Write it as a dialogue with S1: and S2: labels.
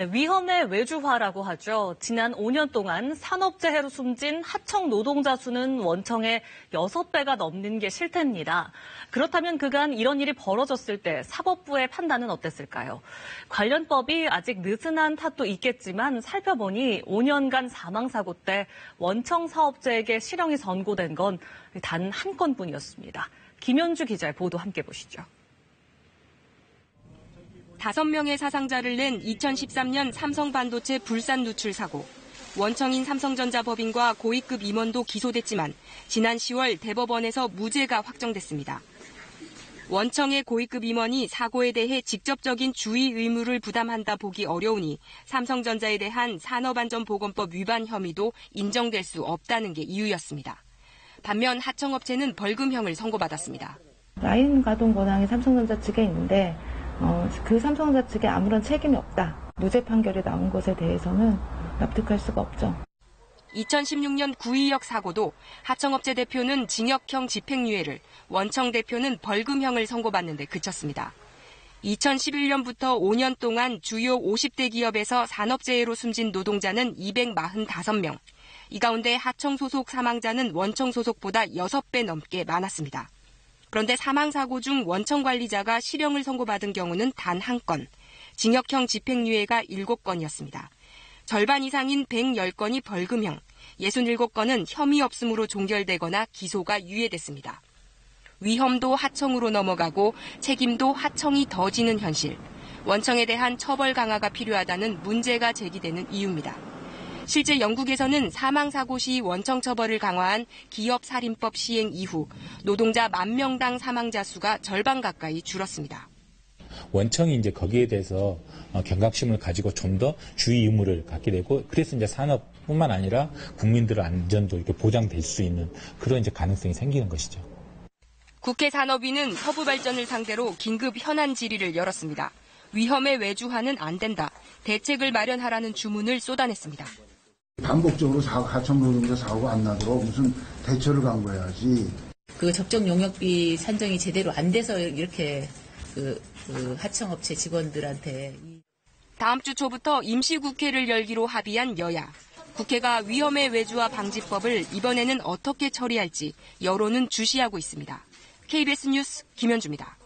S1: 네, 위험의 외주화라고 하죠. 지난 5년 동안 산업재해로 숨진 하청 노동자 수는 원청의 6배가 넘는 게 실태입니다. 그렇다면 그간 이런 일이 벌어졌을 때 사법부의 판단은 어땠을까요? 관련법이 아직 느슨한 탓도 있겠지만 살펴보니 5년간 사망사고 때 원청 사업자에게 실형이 선고된 건 단 한 건뿐이었습니다. 김현주 기자의 보도 함께 보시죠.
S2: 5명의 사상자를 낸 2013년 삼성반도체 불산 누출 사고. 원청인 삼성전자 법인과 고위급 임원도 기소됐지만 지난 10월 대법원에서 무죄가 확정됐습니다. 원청의 고위급 임원이 사고에 대해 직접적인 주의 의무를 부담한다 보기 어려우니 삼성전자에 대한 산업안전보건법 위반 혐의도 인정될 수 없다는 게 이유였습니다. 반면 하청업체는 벌금형을 선고받았습니다.
S3: 라인 가동 권한이 삼성전자 측에 있는데 그 삼성전자 측에 아무런 책임이 없다. 무죄 판결이 나온 것에 대해서는 납득할 수가 없죠.
S2: 2016년 구의역 사고도 하청업체 대표는 징역형 집행유예를, 원청 대표는 벌금형을 선고받는 데 그쳤습니다. 2011년부터 5년 동안 주요 50대 기업에서 산업재해로 숨진 노동자는 245명. 이 가운데 하청 소속 사망자는 원청 소속보다 6배 넘게 많았습니다. 그런데 사망사고 중 원청 관리자가 실형을 선고받은 경우는 단 1건, 징역형 집행유예가 7건이었습니다. 절반 이상인 110건이 벌금형, 67건은 혐의 없음으로 종결되거나 기소가 유예됐습니다. 위험도 하청으로 넘어가고 책임도 하청이 더 지는 현실, 원청에 대한 처벌 강화가 필요하다는 문제가 제기되는 이유입니다. 실제 영국에서는 사망사고 시 원청 처벌을 강화한 기업살인법 시행 이후 노동자 10,000명당 사망자 수가 절반 가까이 줄었습니다.
S4: 원청이 이제 거기에 대해서 경각심을 가지고 좀 더 주의 의무를 갖게 되고, 그래서 이제 산업뿐만 아니라 국민들의 안전도 이렇게 보장될 수 있는 그런 이제 가능성이 생기는 것이죠.
S2: 국회 산업위는 서부 발전을 상대로 긴급 현안 질의를 열었습니다. 위험의 외주화는 안 된다. 대책을 마련하라는 주문을 쏟아냈습니다.
S5: 반복적으로 하청 노동자 사고가 안 나도록 무슨 대처를 강구해야지.
S6: 그 적정 용역비 산정이 제대로 안 돼서 이렇게 그 하청업체 직원들한테.
S2: 다음 주 초부터 임시국회를 열기로 합의한 여야. 국회가 위험의 외주화 방지법을 이번에는 어떻게 처리할지 여론은 주시하고 있습니다. KBS 뉴스 김현주입니다.